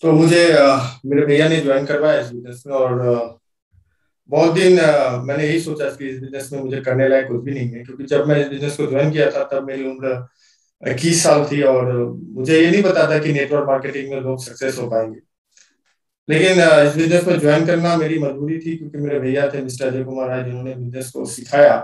तो मुझे मेरे भैया ने ज्वाइन करवाया इस बिजनेस में। और बहुत दिन मैंने यही सोचा कि इस बिजनेस में मुझे करने लायक कुछ भी नहीं है, क्योंकि जब मैं इस बिजनेस को ज्वाइन किया था तब मेरी उम्र 21 साल थी। और मुझे ये नहीं पता था कि नेटवर्क मार्केटिंग में लोग सक्सेस हो पाएंगे। लेकिन इस बिजनेस में ज्वाइन करना मेरी मजबूरी थी, क्योंकि मेरे भैया थे मिस्टर अजय कुमार राय, जिन्होंने बिजनेस को सिखाया।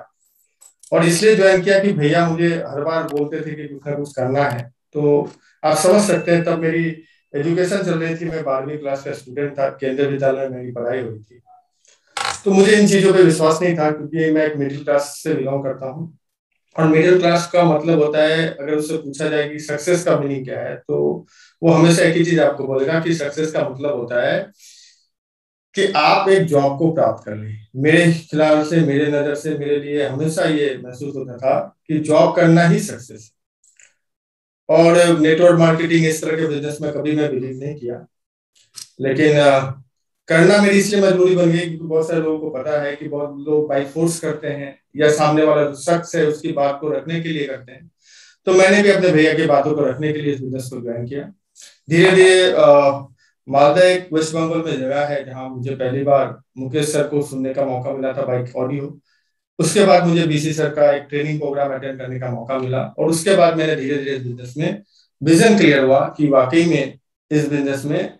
और इसलिए ज्वाइन किया कि भैया मुझे हर बार बोलते थे कि कुछ ना कुछ करना है। तो आप समझ सकते हैं, तब मेरी एजुकेशन चल रही थी, मैं 12वीं क्लास का स्टूडेंट था, केंद्रीय विद्यालय में मेरी पढ़ाई हुई थी। तो मुझे इन चीजों पे विश्वास नहीं था, क्योंकि मैं एक मिडिल क्लास से बिलोंग करता हूँ। और मिडिल क्लास का मतलब होता है, अगर उससे पूछा जाए कि सक्सेस का मीनिंग क्या है, तो वो हमेशा एक ही चीज आपको बोलेगा कि सक्सेस का मतलब होता है कि आप एक जॉब को प्राप्त कर लें। मेरे ख्याल से, मेरे नजर से, मेरे लिए हमेशा ये महसूस होता था कि जॉब करना ही सक्सेस है। और नेटवर्क मार्केटिंग इस तरह के बिजनेस में कभी मैं बिलीव नहीं किया। लेकिन करना मेरी इसलिए मजबूरी बन गई, क्योंकि बहुत सारे लोगों को पता है कि बहुत लोग बाई फोर्स करते हैं, या सामने वाला जो शख्स है उसकी बात को रखने के लिए करते हैं। तो मैंने भी अपने भैया की बातों को रखने के लिए इस बिजनेस को ज्वाइन किया। धीरे धीरे मालदा एक वेस्ट बंगाल में जगह है जहां मुझे पहली बार मुकेश सर को सुनने का मौका मिला था बाइक ऑडियो। उसके बाद मुझे बीसी सर का एक ट्रेनिंग प्रोग्राम अटेंड करने का मौका मिला, और उसके बाद मैंने धीरे धीरे इस बिजनेस में विजन क्लियर हुआ कि वाकई में इस बिजनेस में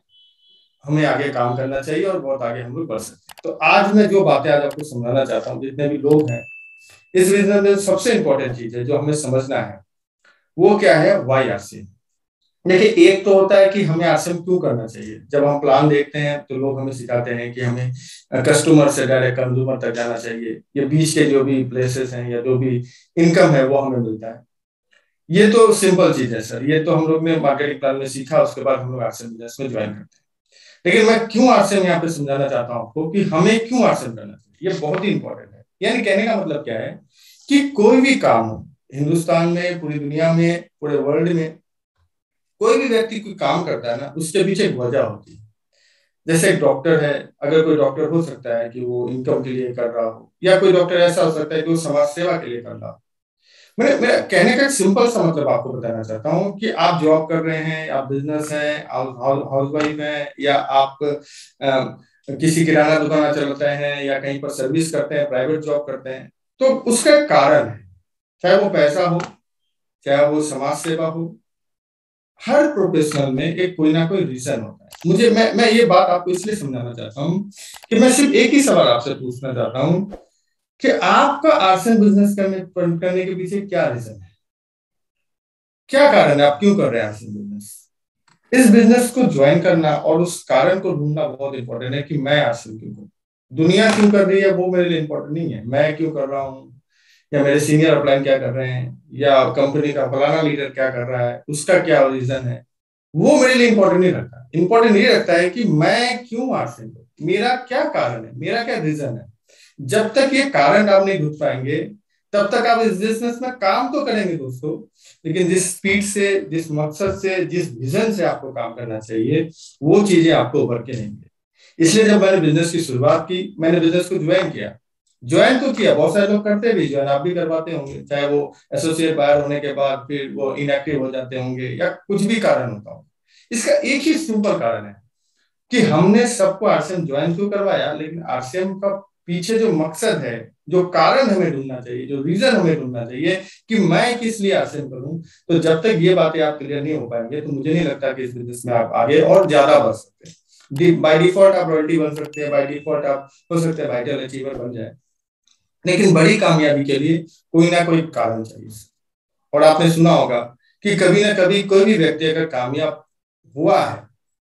हमें आगे काम करना चाहिए और बहुत आगे हम लोग बढ़ सकते हैं। तो आज मैं जो बातें आज आपको समझाना चाहता हूँ, जितने भी लोग हैं, इस बिजनेस में सबसे इंपॉर्टेंट चीज है जो हमें समझना है, वो क्या है? Y RC. देखिए, एक तो होता है कि हमें आरसीएम क्यों करना चाहिए। जब हम प्लान देखते हैं तो लोग हमें सिखाते हैं कि हमें कस्टमर से डायरेक्ट कंज्यूमर तक जाना चाहिए, या बीच के जो भी प्लेसेस हैं या जो भी इनकम है वो हमें मिलता है। ये तो सिंपल चीज है सर, ये तो हम लोग ने मार्केटिंग प्लान में सीखा, उसके बाद हम लोग आरसीएम बिजनेस में ज्वाइन करते हैं। लेकिन मैं क्यों आरसीएम यहाँ पे समझाना चाहता हूँ आपको कि हमें क्यों आरसीएम करना चाहिए, ये बहुत ही इंपॉर्टेंट है। यानी कहने का मतलब क्या है कि कोई भी काम हो, हिंदुस्तान में, पूरी दुनिया में, पूरे वर्ल्ड में, कोई भी व्यक्ति कोई काम करता है ना, उसके पीछे एक वजह होती है। जैसे एक डॉक्टर है, अगर कोई डॉक्टर हो सकता है कि वो इनकम के लिए कर रहा हो, या कोई डॉक्टर ऐसा हो सकता है कि वो समाज सेवा के लिए कर रहा हो। मैं मेरा कहने का एक सिंपल सा मतलब आपको बताना चाहता हूँ कि आप जॉब कर रहे हैं, आप बिजनेस हैं, आप हाउस वाइफ हैं, या आप किसी किराना दुकान चलाते हैं, या कहीं पर सर्विस करते हैं, प्राइवेट जॉब करते हैं, तो उसका एक कारण है। चाहे वो पैसा हो, चाहे वो समाज सेवा हो, हर प्रोफेशनल में एक कोई ना कोई रीजन होता है। मैं ये बात आपको इसलिए समझाना चाहता हूँ कि मैं सिर्फ एक ही सवाल आपसे पूछना चाहता हूँ कि आपका आर्सन बिजनेस करने के पीछे क्या रीजन है, क्या कारण है, आप क्यों कर रहे हैं आर्सन बिजनेस। इस बिजनेस को ज्वाइन करना और उस कारण को ढूंढना बहुत इंपॉर्टेंट है कि मैं आर्सन क्यों करूँ। दुनिया क्यों कर रही है वो मेरे लिए इंपॉर्टेंट नहीं है, मैं क्यों कर रहा हूँ, या मेरे सीनियर अपलाइन क्या कर रहे हैं, या कंपनी का फलाना लीडर क्या कर रहा है, उसका क्या रीजन है, वो मेरे लिए इंपॉर्टेंट नहीं रखता। इंपॉर्टेंट ये रखता है कि मैं क्यों आर्ट्स में, मेरा क्या कारण है, मेरा क्या रीजन है। जब तक ये कारण आप नहीं ढूंढ पाएंगे, तब तक आप इस बिजनेस में काम तो करेंगे दोस्तों, लेकिन जिस स्पीड से, जिस मकसद से, जिस विजन से आपको काम करना चाहिए, वो चीजें आपको उभर के नहीं मिलेगी। इसलिए जब मैंने बिजनेस की शुरुआत की, मैंने बिजनेस को ज्वाइन किया। ज्वाइन तो किया, बहुत सारे लोग करते भी, ज्वाइन आप भी करवाते होंगे, चाहे वो एसोसिएट बायर होने के बाद फिर वो इनएक्टिव हो जाते होंगे, या कुछ भी कारण होता हो। इसका एक ही सिंपल कारण है कि हमने सबको आरसीएम ज्वाइन क्यों करवाया, लेकिन आरसीएम का पीछे जो मकसद है, जो कारण हमें ढूंढना चाहिए, जो रीजन हमें ढूंढना चाहिए कि मैं किस लिए आरसीएम करूं, तो जब तक ये बातें आप क्लियर नहीं हो पाएंगे, तो मुझे नहीं लगता कि इस बिजनेस में आप आगे और ज्यादा बढ़ सकते हैं। बाय डिफॉल्ट आप रॉयल्टी बन सकते हैं, बाय डिफॉल्ट आप हो सकते हैं वाइटल अचीवर बन जाए, लेकिन बड़ी कामयाबी के लिए कोई ना कोई कारण चाहिए। और आपने सुना होगा कि कभी ना कभी कोई भी व्यक्ति अगर कामयाब हुआ है,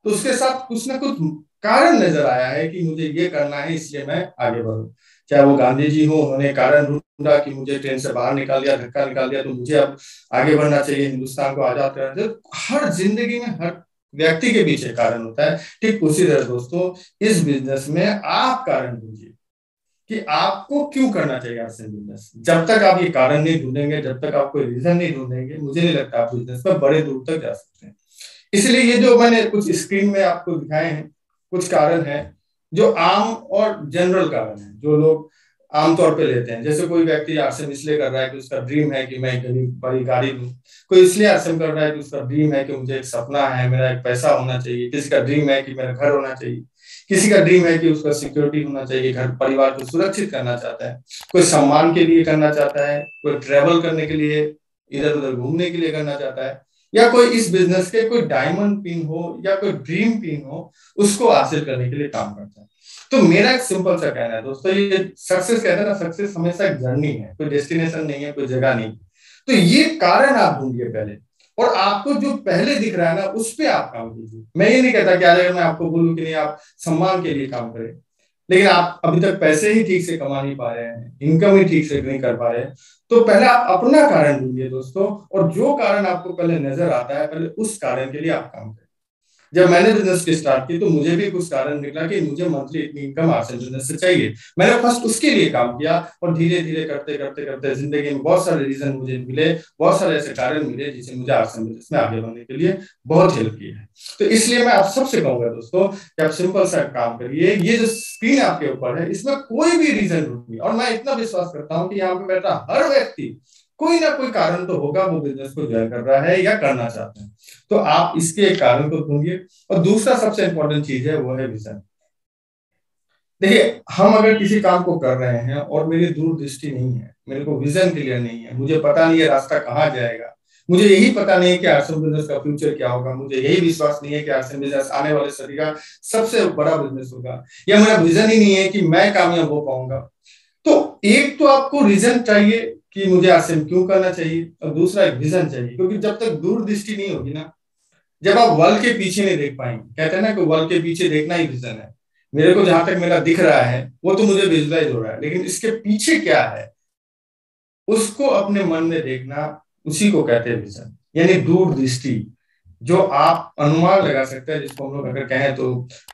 तो उसके साथ कुछ ना कुछ कारण नजर आया है कि मुझे ये करना है, इसलिए मैं आगे बढ़ूं। चाहे वो गांधी जी हो, उन्होंने कारण ढूंढा कि मुझे ट्रेन से बाहर निकाल दिया, धक्का निकाल दिया, तो मुझे अब आगे बढ़ना चाहिए, हिंदुस्तान को आजाद करना चाहिए। हर जिंदगी में हर व्यक्ति के पीछे कारण होता है। ठीक उसी तरह दोस्तों, इस बिजनेस में आप कारण ढूंढिए कि आपको क्यों करना चाहिए आपसे बिजनेस। जब तक आप ये कारण नहीं ढूंढेंगे, जब तक आप कोई रीजन नहीं ढूंढेंगे, मुझे नहीं लगता आप बिजनेस में बड़े दूर तक जा सकते हैं। इसलिए ये जो मैंने कुछ स्क्रीन में आपको दिखाए हैं, कुछ कारण हैं जो आम और जनरल कारण हैं, जो लोग आमतौर पे लेते हैं। जैसे कोई व्यक्ति आरसीएम इसलिए कर रहा है कि उसका ड्रीम है कि मैं एक बड़ी गाड़ी लूं, कोई इसलिए आरसीएम कर रहा है कि उसका ड्रीम है कि मुझे एक सपना है, मेरा एक पैसा होना चाहिए, किसी का ड्रीम है कि मेरा घर होना चाहिए, किसी का ड्रीम है कि उसका सिक्योरिटी होना चाहिए, घर परिवार को सुरक्षित करना चाहता है, कोई सम्मान के लिए करना चाहता है, कोई ट्रेवल करने के लिए, इधर उधर घूमने के लिए करना चाहता है, या कोई इस बिजनेस के कोई डायमंड पिन हो या कोई ड्रीम पिन हो उसको हासिल करने के लिए काम करता है। तो मेरा एक सिंपल सा कहना है दोस्तों, ये सक्सेस कहते हैं ना, सक्सेस हमेशा एक जर्नी है, कोई डेस्टिनेशन नहीं है, कोई जगह नहीं। तो ये कारण आप ढूंढिए पहले, और आपको जो पहले दिख रहा है ना उस पे आप काम कीजिए। मैं ये नहीं कहता कि अगर मैं आपको बोलूं कि नहीं आप सम्मान के लिए काम करें, लेकिन आप अभी तक पैसे ही ठीक से कमा नहीं पा रहे हैं, इनकम ही ठीक से नहीं कर पा रहे हैं, तो पहले आप अपना कारण ढूंढिए दोस्तों, और जो कारण आपको पहले नजर आता है पहले उस कारण के लिए आप काम करें। जब मैंने बिजनेस की स्टार्ट की तो मुझे भी कुछ कारण निकला कि मुझे मंथली इतनी इनकम आर्ट्स एंड बिजनेस से चाहिए। मैंने फर्स्ट उसके लिए काम किया, और धीरे धीरे करते करते करते जिंदगी में बहुत सारे रीजन मुझे मिले, बहुत सारे ऐसे कारण मिले जिसे मुझे आर्ट्स एंड बिजनेस में आगे बढ़ने के लिए बहुत हेल्प की है। तो इसलिए मैं आप सबसे कहूंगा दोस्तों कि आप सिंपल सा काम करिए। ये जो स्क्रीन आपके ऊपर है इसमें कोई भी रीजन नहीं, और मैं इतना विश्वास करता हूँ कि यहाँ पे बैठा हर व्यक्ति कोई ना कोई कारण तो होगा वो बिजनेस को ज्वाइन कर रहा है या करना चाहता है। तो आप इसके कारण को ढूंढिए। और दूसरा सबसे इंपॉर्टेंट चीज है वो है विजन। देखिए, हम अगर किसी काम को कर रहे हैं और मेरी दूरदृष्टि नहीं है, मेरे को विजन क्लियर नहीं है, मुझे पता नहीं है रास्ता कहाँ जाएगा, मुझे यही पता नहीं है कि आर्ट्स बिजनेस का फ्यूचर क्या होगा, मुझे यही विश्वास नहीं है कि आर्ट्स बिजनेस आने वाले सदी का सबसे बड़ा बिजनेस होगा, या मेरा विजन ही नहीं है कि मैं कामयाब हो पाऊंगा, तो एक तो आपको रीजन चाहिए कि मुझे आरसीएम क्यों करना चाहिए, और दूसरा एक विजन चाहिए। क्योंकि जब तक दूरदृष्टि नहीं होगी ना, जब आप वल के पीछे नहीं देख पाएंगे, कहते हैं ना कि वल के पीछे देखना ही विजन है। मेरे को जहां तक मेरा दिख रहा है वो तो मुझे विजुलाइज हो रहा है, लेकिन इसके पीछे क्या है उसको अपने मन में देखना, उसी को कहते हैं विजन, यानी दूरदृष्टि, जो आप अनुमान लगा सकते हैं, जिसको हम लोग अगर कहें तो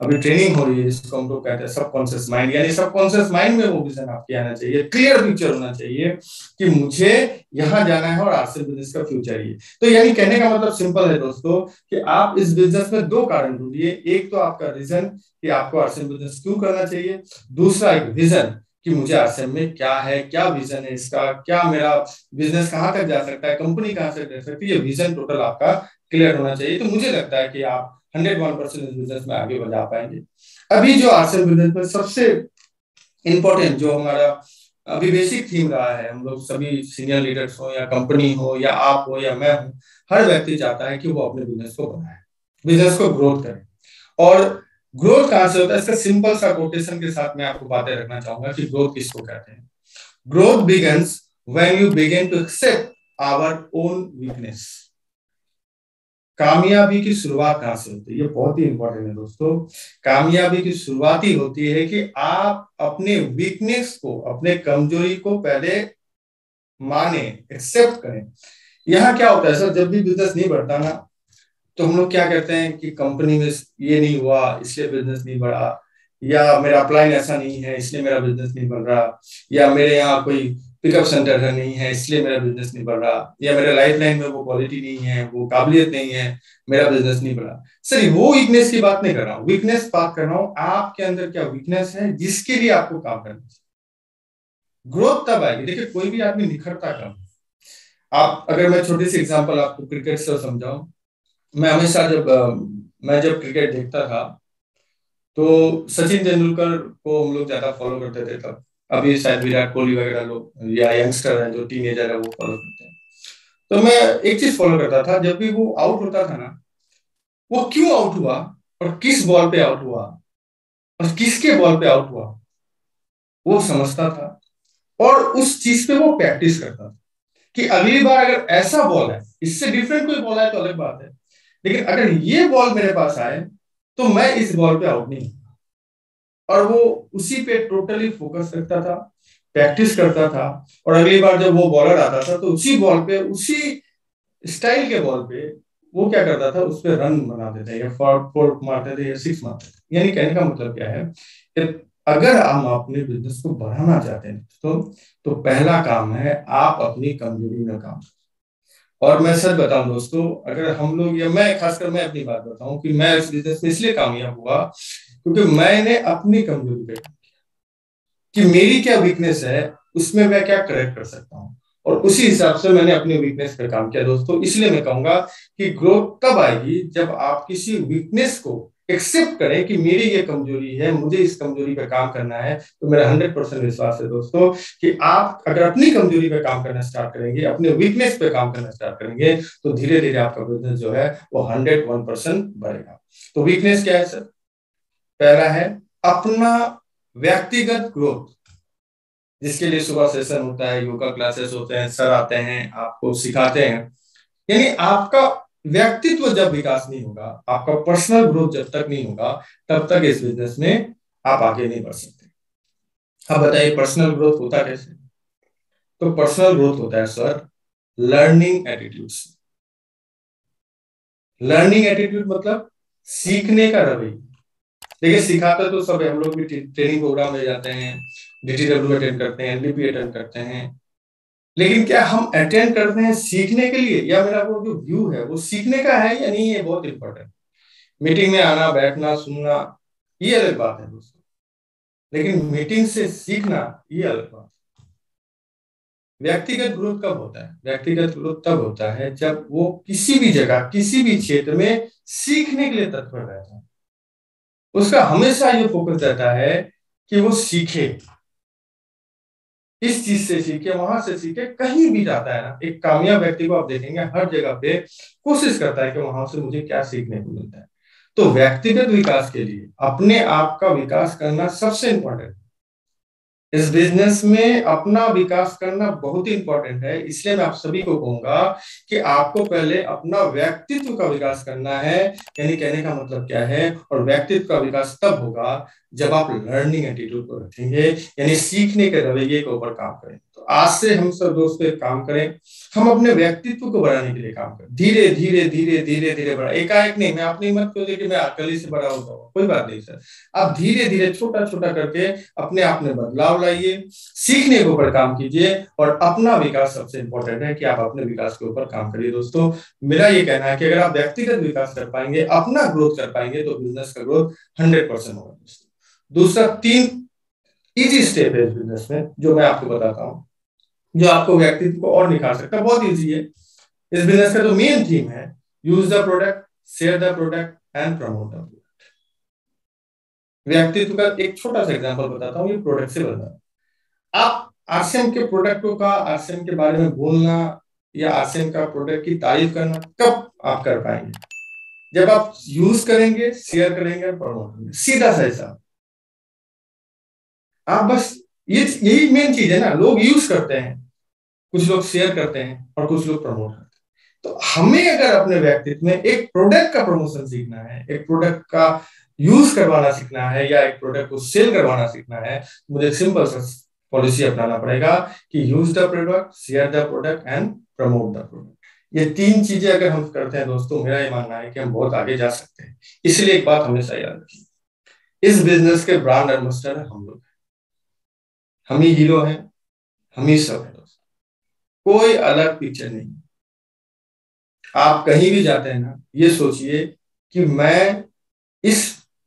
अभी ट्रेनिंग हो रही है जिसको हम लोग कहते हैं सबकॉन्शियस माइंड, यानी सबकॉन्शियस माइंड में वो विजन आपके आना चाहिए, क्लियर पिक्चर होना चाहिए कि मुझे यहाँ जाना है और आर्ट्स बिजनेस का फ्यूचर ये। तो यानी कहने का मतलब सिंपल है दोस्तों कि आप इस बिजनेस में दो कारण ढूंढिए, एक तो आपका रीजन कि आपको आर्ट्स बिजनेस क्यों करना चाहिए, दूसरा एक विजन कि मुझे आरसीएम में क्या है, क्या विजन है इसका, क्या मेरा बिजनेस कहाँ तक जा सकता है, कंपनी कहाँ तक जा सकती है, ये विजन टोटल आपका क्लियर होना चाहिए। तो मुझे लगता है कि आप 101% इस बिजनेस में आगे बढ़ा पाएंगे। अभी जो आरसीएम बिजनेस में सबसे इंपॉर्टेंट जो हमारा अभी बेसिक थीम रहा है, हम लोग सभी सीनियर लीडर्स हो या कंपनी हो या आप हो या मैं हूं, हर व्यक्ति चाहता है कि वो अपने बिजनेस को बढ़ाए, बिजनेस को ग्रोथ करे। और ग्रोथ कहां से होता है, इसका सिंपल सा कोटेशन के साथ मैं आपको बातें रखना चाहूंगा कि ग्रोथ किसको कहते हैं। Growth begins when you begin to accept our own weakness. कामयाबी की शुरुआत कहां से होती है, ये बहुत ही इंपॉर्टेंट है दोस्तों। कामयाबी की शुरुआत ही होती है कि आप अपने वीकनेस को, अपने कमजोरी को पहले माने, एक्सेप्ट करें। यहाँ क्या होता है सर, जब भी बिजनेस नहीं बढ़ता ना तो हम लोग क्या कहते हैं कि कंपनी में ये नहीं हुआ इसलिए बिजनेस नहीं बढ़ा, या मेरा अपलाइन ऐसा नहीं है इसलिए मेरा बिजनेस नहीं बढ़ रहा, या मेरे यहाँ कोई पिकअप सेंटर है नहीं है इसलिए मेरा बिजनेस नहीं बढ़ रहा, या मेरे लाइफ लाइन में वो क्वालिटी नहीं है, वो काबिलियत नहीं है, मेरा बिजनेस नहीं बढ़ा। सर वो वीकनेस की बात नहीं कर रहा हूँ, वीकनेस बात कर रहा हूँ आपके अंदर क्या वीकनेस है जिसके लिए आपको काम करना चाहिए। ग्रोथ तब आएगी, देखिए कोई भी आदमी निखरता कम। आप अगर मैं छोटी सी एग्जांपल आपको क्रिकेट से समझाऊं, मैं हमेशा मैं जब क्रिकेट देखता था तो सचिन तेंदुलकर को हम लोग ज्यादा फॉलो करते थे तब। अभी शायद विराट कोहली वगैरह लोग या यंगस्टर है जो टीनेजर है वो फॉलो करते हैं। तो मैं एक चीज फॉलो करता था, जब भी वो आउट होता था ना, वो क्यों आउट हुआ और किस बॉल पे आउट हुआ और किसके बॉल पे आउट हुआ वो समझता था, और उस चीज पे वो प्रैक्टिस करता था कि अगली बार अगर ऐसा बॉल है, इससे डिफरेंट कोई बॉल है तो अलग बात है, लेकिन अगर ये बॉल मेरे पास आए तो मैं इस बॉल पे आउट नहीं। और वो उसी पे टोटली फोकस रखता था, प्रैक्टिस करता था, और अगली बार जब वो बॉलर आता था तो उसी बॉल पे, उसी स्टाइल के बॉल पे वो क्या करता था, उस पर रन बनाते थे या फोर मारते थे या सिक्स मारते थे। यानी कहने का मतलब क्या है कि अगर हम अपने बिजनेस को बढ़ाना चाहते हैं तो पहला काम है आप अपनी कमजोरी में काम। और मैं सच बताऊं दोस्तों, अगर हम लोग या मैं खासकर मैं अपनी बात बताऊं कि मैं इस बिजनेस में इसलिए कामयाब हुआ क्योंकि मैंने अपनी कमजोरी पे, कि मेरी क्या वीकनेस है, उसमें मैं क्या करेक्ट कर सकता हूँ, और उसी हिसाब से मैंने अपनी वीकनेस पे काम किया दोस्तों। इसलिए मैं कहूंगा कि ग्रोथ तब आएगी जब आप किसी वीकनेस को एक्सेप्ट करें कि मेरी ये कमजोरी है, मुझे इस कमजोरी पे काम करना है। तो मेरा 100% विश्वास है दोस्तों कि आप अगर अपनी कमजोरी पे काम करना स्टार्ट करेंगे, अपने वीकनेस पे काम करना स्टार्ट करेंगे, तो धीरे धीरे आपका बिजनेस जो है वो 101% बढ़ेगा। तो वीकनेस क्या है सर? पहला है अपना व्यक्तिगत ग्रोथ, जिसके लिए सुबह सेशन होता है, योगा क्लासेस होते हैं, सर आते हैं आपको सिखाते हैं। यानी आपका व्यक्तित्व जब विकास नहीं होगा, आपका पर्सनल ग्रोथ जब तक नहीं होगा, तब तक इस बिजनेस में आप आगे नहीं बढ़ सकते। अब बताइए पर्सनल ग्रोथ होता कैसे? तो पर्सनल ग्रोथ होता है सर लर्निंग एटीट्यूड से। लर्निंग एटीट्यूड मतलब सीखने का रवैया। देखिए सिखाते तो सब हम लोग भी ट्रेनिंग प्रोग्राम में जाते हैं, DTW अटेंड करते हैं, LDP अटेंड करते हैं, लेकिन क्या हम अटेंड करते हैं सीखने के लिए, या मेरा वो जो व्यू है वो सीखने का है या नहीं, ये बहुत इंपॉर्टेंट। मीटिंग में आना, बैठना, सुनना, ये अलग बात है दोस्तों, लेकिन मीटिंग से सीखना ये अलग बात है। व्यक्तिगत ग्रोथ कब होता है? व्यक्तिगत ग्रोथ तब होता है जब वो किसी भी जगह, किसी भी क्षेत्र में सीखने के लिए तत्पर रहता है। उसका हमेशा ये फोकस रहता है कि वो सीखे, इस चीज से सीखे, वहां से सीखे। कहीं भी जाता है ना, एक कामयाब व्यक्ति को आप देखेंगे हर जगह पे कोशिश करता है कि वहां से मुझे क्या सीखने को मिलता है। तो व्यक्तिगत विकास के लिए अपने आप का विकास करना सबसे इंपॉर्टेंट है। इस बिजनेस में अपना विकास करना बहुत ही इंपॉर्टेंट है। इसलिए मैं आप सभी को कहूंगा कि आपको पहले अपना व्यक्तित्व का विकास करना है। यानी कहने का मतलब क्या है? और व्यक्तित्व का विकास तब होगा जब आप लर्निंग एटीट्यूड को रखेंगे, यानी सीखने के रवैये के ऊपर काम करें। तो आज से हम सब दोस्तों एक काम करें, हम अपने व्यक्तित्व को बढ़ाने के लिए काम करें। धीरे धीरे धीरे धीरे धीरे बढ़ा, एकाएक नहीं। मैं अपनी मत को लेकर मैं कल ही से बड़ा होता हूँ, कोई बात नहीं सर। आप धीरे धीरे छोटा छोटा करके अपने आप में बदलाव लाइए, सीखने के ऊपर काम कीजिए, और अपना विकास सबसे इंपॉर्टेंट है कि आप अपने विकास के ऊपर काम करिए। दोस्तों मेरा ये कहना है कि अगर आप व्यक्तिगत विकास कर पाएंगे, अपना ग्रोथ कर पाएंगे, तो बिजनेस का ग्रोथ 100% होगा दोस्तों। दूसरा 3 इजी स्टेप है इस बिजनेस में जो मैं आपको बताता हूँ, जो आपको व्यक्तित्व को और निखार सकता है। बहुत इजी है। इस बिजनेस का जो मेन थीम है, use the product, share the product and promote the product. व्यक्तित्व का एक छोटा सा एग्जांपल बताता हूँ, ये प्रोडक्ट से बना है। आप आरसीएम के प्रोडक्टों का, आरसीएम के बारे में बोलना या आरसीएम का प्रोडक्ट की तारीफ करना कब आप कर पाएंगे? जब आप यूज करेंगे, शेयर करेंगे, प्रमोट करेंगे। सीधा सा हिसाब। आप बस ये यही मेन चीज है ना, लोग यूज करते हैं, कुछ लोग शेयर करते हैं और कुछ लोग प्रमोट करते हैं। तो हमें अगर अपने व्यक्तित्व में एक प्रोडक्ट का प्रमोशन सीखना है, एक प्रोडक्ट का यूज करवाना सीखना है, या एक प्रोडक्ट को सेल करवाना सीखना है, मुझे सिंपल सा पॉलिसी अपनाना पड़ेगा कि use the product, share the product and promote the product. ये 3 चीजें अगर हम करते हैं दोस्तों, मेरा ये मानना है कि हम बहुत आगे जा सकते हैं। इसलिए एक बात हमेशा याद रखिए, इस बिजनेस के ब्रांड एम्बेसडर हम लोग, हम ही हीरो हैं, हम ही सब है दोस्तों, कोई अलग पिक्चर नहीं। आप कहीं भी जाते हैं ना, ये सोचिए कि मैं इस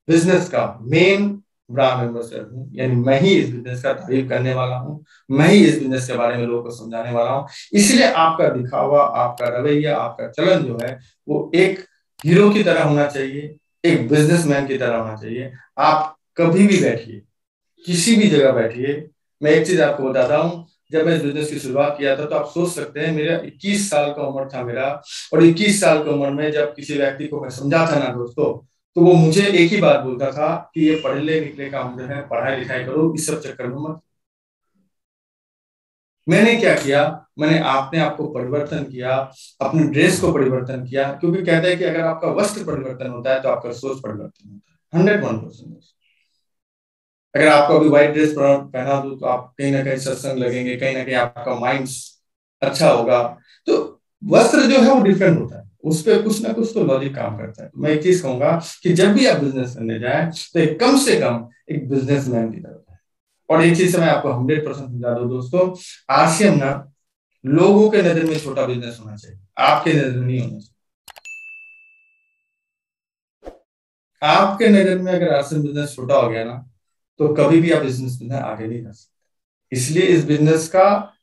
बिजनेस का मेन ब्रांड एम्बेसडर हूं, यानी मैं ही इस बिजनेस का तारीफ करने वाला हूं, मैं ही इस बिजनेस के बारे में लोगों को समझाने वाला हूं। इसलिए आपका दिखावा, आपका रवैया, आपका चलन जो है वो एक हीरो की तरह होना चाहिए, एक बिजनेसमैन की तरह होना चाहिए। आप कभी भी बैठिए, किसी भी जगह बैठिए। मैं एक चीज आपको बताता हूँ, जब मैं इस बिजनेस की शुरुआत किया था, तो आप सोच सकते हैं मेरा 21 साल का उम्र था मेरा, और 21 साल की उम्र में जब किसी व्यक्ति को मैं समझाता ना दोस्तों, तो वो मुझे एक ही बात बोलता था कि ये पढ़ने लिखने का उम्र है, पढ़ाई लिखाई करो, इस सब चक्कर में मत। मैंने क्या किया, मैंने अपने आप को परिवर्तन किया, अपने ड्रेस को परिवर्तन किया, क्योंकि कहते हैं कि अगर आपका वस्त्र परिवर्तन होता है तो आपका सोच परिवर्तन होता है। 101%। अगर आपको अभी व्हाइट ड्रेस पहना दूं तो आप कहीं ना कहीं सत्संग लगेंगे, कहीं ना कहीं आपका माइंड अच्छा होगा। तो वस्त्र जो है वो डिफरेंट होता है, उस पर कुछ ना कुछ तो लॉजिक काम करता है। तो मैं एक चीज कहूंगा कि जब भी आप बिजनेस करने जाए, तो एक कम से कम एक बिजनेसमैन की तरह। और एक चीज से मैं आपको 100% समझा दूं दोस्तों, आरसीएम ना लोगों के नजर में छोटा बिजनेस होना चाहिए, आपके नजर में नहीं होना चाहिए। आपके नजर में अगर आरसीएम बिजनेस छोटा हो गया ना, तो कभी भी आप बिजनेस में आगे नहीं कर सकते। इसलिए इस बिजनेस का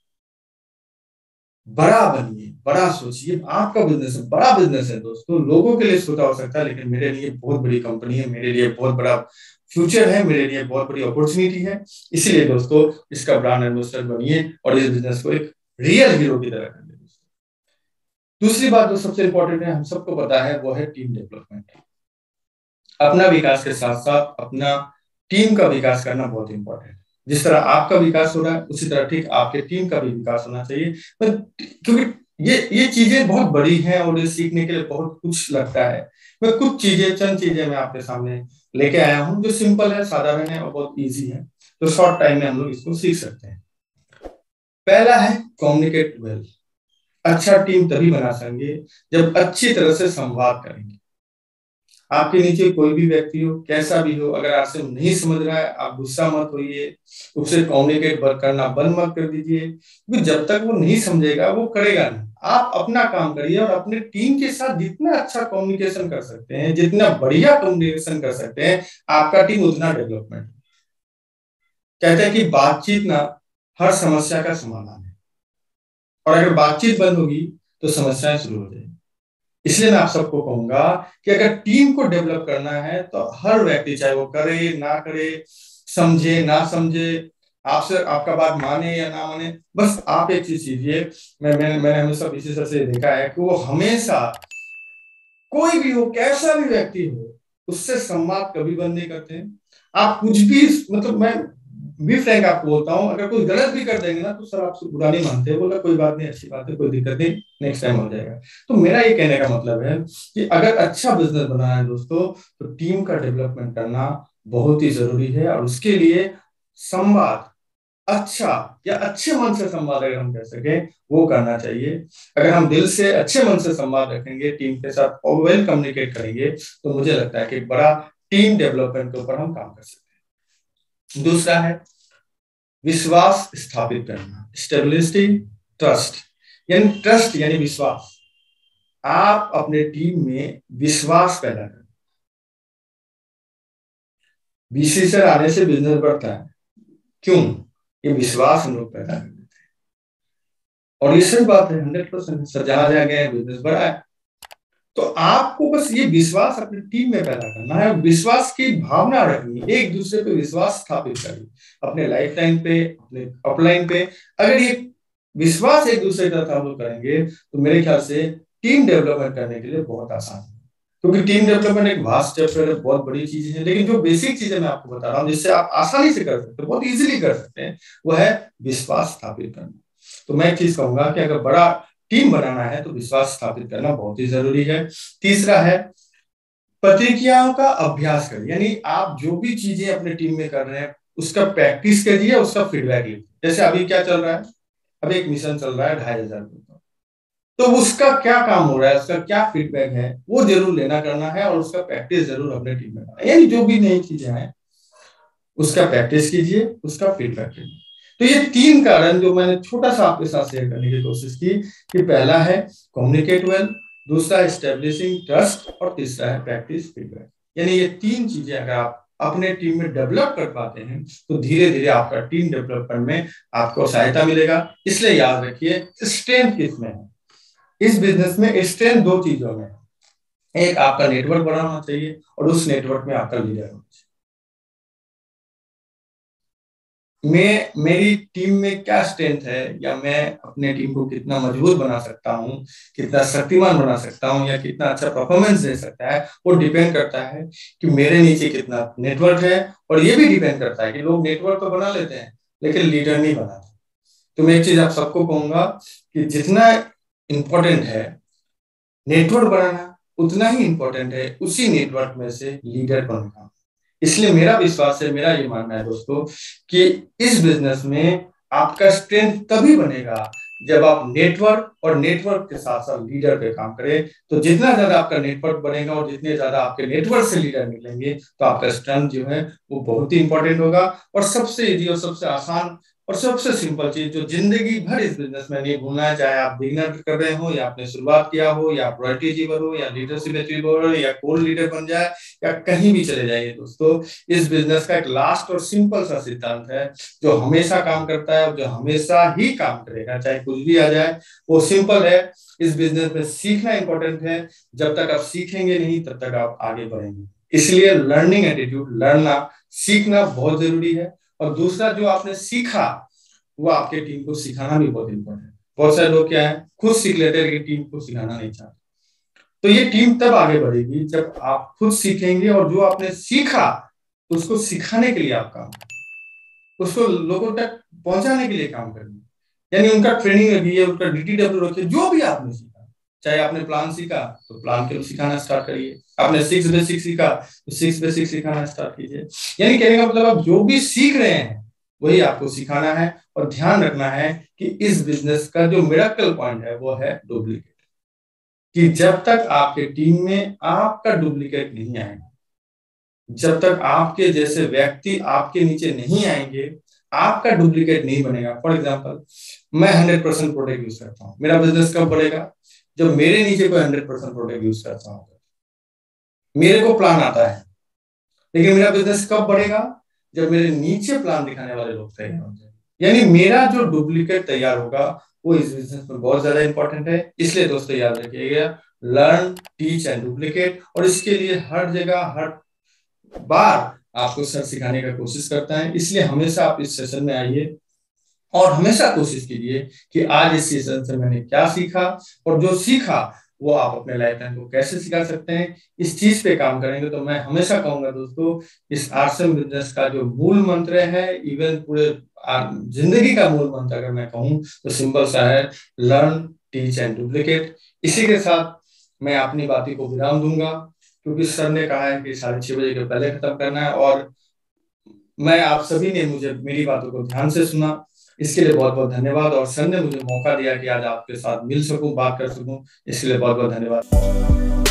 बड़ा बनिए, बड़ा सोचिए। आपका बिजनेस है, बड़ा बिजनेस है दोस्तों। लोगों के लिए छोटा हो सकता है, लेकिन मेरे लिए बहुत बड़ी कंपनी है, मेरे लिए बहुत बड़ा फ्यूचर है, मेरे लिए बहुत बड़ी अपॉर्चुनिटी है। इसलिए दोस्तों इसका ब्रांड एम्बेसडर बनिए और इस बिजनेस को एक रियल हीरो की तरह करिए। दूसरी बात जो सबसे इंपॉर्टेंट है, हम सबको पता है, वो है टीम डेवलपमेंट। अपना विकास के साथ साथ अपना टीम का विकास करना बहुत इंपॉर्टेंट है। जिस तरह आपका विकास हो रहा है, उसी तरह ठीक आपके टीम का भी विकास होना चाहिए। क्योंकि ये चीजें बहुत बड़ी हैं और ये सीखने के लिए बहुत कुछ लगता है। मैं कुछ चीजें, चंद चीजें मैं आपके सामने लेके आया हूँ जो सिंपल है, साधारण है और बहुत ईजी है, तो शॉर्ट टाइम में हम लोग इसको सीख सकते हैं। पहला है कम्युनिकेट वेल। अच्छा टीम तभी बना सकेंगे जब अच्छी तरह से संवाद करेंगे। आपके नीचे कोई भी व्यक्ति हो, कैसा भी हो, अगर आपसे नहीं समझ रहा है, आप गुस्सा मत होइए, उससे कम्युनिकेट करना बंद मत कर दीजिए, क्योंकि जब तक वो नहीं समझेगा वो करेगा नहीं। आप अपना काम करिए और अपने टीम के साथ जितना अच्छा कम्युनिकेशन कर सकते हैं, जितना बढ़िया कम्युनिकेशन कर सकते हैं, आपका टीम उतना डेवलपमेंट। कहते हैं कि बातचीत ना हर समस्या का समाधान है, और अगर बातचीत बंद होगी तो समस्याएं शुरू हो जाएंगी। इसलिए मैं आप सबको कहूंगा कि अगर टीम को डेवलप करना है तो हर व्यक्ति, चाहे वो करे ना करे, समझे ना समझे, आपसे आपका बात माने या ना माने, बस आप एक चीज कीजिए। मैंने हमेशा पीछे से देखा है कि वो हमेशा, कोई भी हो, कैसा भी व्यक्ति हो, उससे संवाद कभी बंद नहीं करते हैं। आप कुछ भी, मतलब मैं भी फ्रैंक आपको बोलता हूँ, अगर कोई गलत भी कर देंगे ना तो सर आपसे बुरा नहीं मानते, बोला कोई बात नहीं, अच्छी बात है, कोई दिक्कत नहीं, नेक्स्ट टाइम हो जाएगा। तो मेरा ये कहने का मतलब है कि अगर अच्छा बिजनेस बनाना है दोस्तों, तो टीम का डेवलपमेंट करना बहुत ही जरूरी है, और उसके लिए संवाद, अच्छा या अच्छे मन से संवाद अगर हम कर सके, वो करना चाहिए। अगर हम दिल से अच्छे मन से संवाद रखेंगे, टीम के साथ वेल कम्युनिकेट करेंगे, तो मुझे लगता है कि बड़ा टीम डेवलपमेंट के ऊपर हम काम कर सकते हैं। दूसरा है विश्वास स्थापित करना, स्टेबिलिटी, ट्रस्ट। यानी ट्रस्ट यानी विश्वास। आप अपने टीम में विश्वास पैदा करें। बीसी से आने से बिजनेस बढ़ता है, क्यों? ये विश्वास हम लोग पैदा करते हैं, और ये सही बात है, 100% सर, जहां जहां गए बिजनेस बढ़ा है। तो आपको बस ये विश्वास अपनी टीम में पैदा करना है, विश्वास की भावना रखनी है, एक दूसरे पे विश्वास स्थापित करिए, अपने लाइफ लाइन पे, अपने अपलाइन पे। अगर ये विश्वास एक दूसरे के साथ हम लोग करेंगे, तो मेरे ख्याल से टीम डेवलपमेंट करने के लिए बहुत आसान है। क्योंकि टीम डेवलपमेंट एक वास्ट चैप्टर है, बहुत बड़ी चीज है, लेकिन जो बेसिक चीजें मैं आपको बता रहा हूँ जिससे आप आसानी से कर सकते हैं, बहुत इजीली कर सकते हैं, वो है विश्वास स्थापित करना। तो मैं एक चीज कहूंगा कि अगर बड़ा टीम बनाना है तो विश्वास स्थापित करना बहुत ही जरूरी है। तीसरा है प्रतिक्रियाओं का अभ्यास करिए। यानी आप जो भी चीजें अपने टीम में कर रहे हैं, उसका प्रैक्टिस करिए, उसका फीडबैक लीजिए। जैसे अभी क्या चल रहा है, अभी एक मिशन चल रहा है 2,500 का, तो उसका क्या काम हो रहा है, उसका क्या फीडबैक है, वो जरूर लेना करना है, और उसका प्रैक्टिस जरूर अपने टीम में करना है। यानी जो भी नई चीजें हैं उसका प्रैक्टिस कीजिए, उसका फीडबैक कीजिए। तो ये 3 कारण जो मैंने छोटा सा आपके साथ शेयर करने की कोशिश की, कि पहला है कम्युनिकेट वेल, दूसरा है स्टेब्लिशिंग ट्रस्ट, और तीसरा है प्रैक्टिस फीडबैक। यानी ये 3 चीजें अगर आप अपने टीम में डेवलप कर पाते हैं, तो धीरे धीरे आपका टीम डेवलपमेंट में आपको सहायता मिलेगा। इसलिए याद रखिए, स्ट्रेंथ किसमें है इस बिजनेस में? स्ट्रेंथ 2 चीजों में है। एक, आपका नेटवर्क बढ़ाना चाहिए, और उस नेटवर्क में आपका लीडर होना चाहिए। मेरी टीम में क्या स्ट्रेंथ है, या मैं अपने टीम को कितना मजबूत बना सकता हूँ, कितना शक्तिमान बना सकता हूँ, या कितना अच्छा परफॉर्मेंस दे सकता है, वो डिपेंड करता है कि मेरे नीचे कितना नेटवर्क है। और ये भी डिपेंड करता है कि लोग नेटवर्क तो बना लेते हैं लेकिन लीडर नहीं बनाते। तो मैं एक चीज आप सबको कहूंगा कि जितना इंपॉर्टेंट है नेटवर्क बनाना, उतना ही इंपॉर्टेंट है उसी नेटवर्क में से लीडर बनना। इसलिए मेरा विश्वास है, मेरा ये मानना है दोस्तों, कि इस बिजनेस में आपका स्ट्रेंथ तभी बनेगा जब आप नेटवर्क और नेटवर्क के साथ साथ लीडर पे काम करें। तो जितना ज्यादा आपका नेटवर्क बनेगा और जितने ज्यादा आपके नेटवर्क से लीडर मिलेंगे, तो आपका स्ट्रेंथ जो है वो बहुत ही इंपॉर्टेंट होगा। और सबसे इजी और सबसे आसान और सबसे सिंपल चीज जो जिंदगी भर इस बिजनेस में नहीं भूलना है, चाहे आप बिगिनर कर रहे हो या आपने शुरुआत किया हो या आप रॉयल्टी अचीवर हो या लीडरशिप अचीवर हो या कोर लीडर बन जाए या कहीं भी चले जाइए दोस्तों, इस बिजनेस का एक लास्ट और सिंपल सा सिद्धांत है जो हमेशा काम करता है और जो हमेशा ही काम करेगा चाहे कुछ भी आ जाए। वो सिंपल है, इस बिजनेस में सीखना इंपॉर्टेंट है। जब तक आप सीखेंगे नहीं तब तक आप आगे बढ़ेंगे। इसलिए लर्निंग एटीट्यूड, लड़ना सीखना बहुत जरूरी है। और दूसरा, जो आपने सीखा वो आपके टीम को सिखाना भी बहुत इंपॉर्टेंट है। बहुत सारे लोग क्या है, खुद सीख लेते हैं लेकिन टीम को सिखाना नहीं चाहते। तो ये टीम तब आगे बढ़ेगी जब आप खुद सीखेंगे और जो आपने सीखा तो उसको सिखाने के लिए आप काम करें, उसको लोगों तक पहुंचाने के लिए काम करेंगे। यानी उनका ट्रेनिंग रखिए, उनका डीटीडब्ल्यू रखिए, जो भी आपने सीखा। चाहे आपने प्लान सीखा तो प्लान के सिखाना स्टार्ट करिए, आपने 6 बेसिक सीखा तो 6 बेसिक सिखाना स्टार्ट कीजिए। यानी कहने का मतलब आप जो भी सीख रहे हैं वही आपको सिखाना है। और ध्यान रखना है कि इस बिजनेस का जो मिरेकल पॉइंट है वो है डुप्लीकेट, कि जब तक आपके टीम में आपका डुप्लीकेट नहीं आएगा, जब तक आपके जैसे व्यक्ति आपके नीचे नहीं आएंगे, आपका डुप्लीकेट नहीं बनेगा। फॉर एग्जाम्पल, मैं 100% प्रोडक्ट यूज करता हूँ, मेरा बिजनेस कब बढ़ेगा? जब मेरे नीचे कोई 100% प्रोडक्ट यूज करता हूँ। मेरे को प्लान आता है, लेकिन मेरा बिजनेस कब बढ़ेगा? जब मेरे नीचे प्लान दिखाने वाले लोग तैयार हो जाए। यानी मेरा जो डुप्लीकेट तैयार होगा वो इस बिजनेस में बहुत ज्यादा इंपॉर्टेंट है। इसलिए दोस्तों याद रखिएगा, लर्न, टीच एंड डुप्लीकेट। और इसके लिए हर जगह हर बार आपको सर सिखाने का कोशिश करता है। इसलिए हमेशा आप इस सेशन में आइए और हमेशा कोशिश कीजिए कि आज इस सेशन से मैंने क्या सीखा, और जो सीखा वो आप अपने लाइफ टाइम को कैसे सिखा सकते हैं, इस चीज पे काम करेंगे। तो मैं हमेशा कहूंगा दोस्तों, इस आरसीएम बिजनेस का जो मूल मंत्र है, इवन पूरे जिंदगी का मूल मंत्र अगर मैं कहूँ तो सिंपल सा है, लर्न, टीच एंड डुप्लीकेट। इसी के साथ मैं अपनी बातों को विराम दूंगा, क्योंकि सर ने कहा है कि 6:30 बजे के पहले खत्म करना है। और मैं आप सभी ने मुझे मेरी बातों को ध्यान से सुना, इसके लिए बहुत बहुत धन्यवाद। और सर ने मुझे मौका दिया कि आज आपके साथ मिल सकूं, बात कर सकूं, इसके लिए बहुत बहुत धन्यवाद।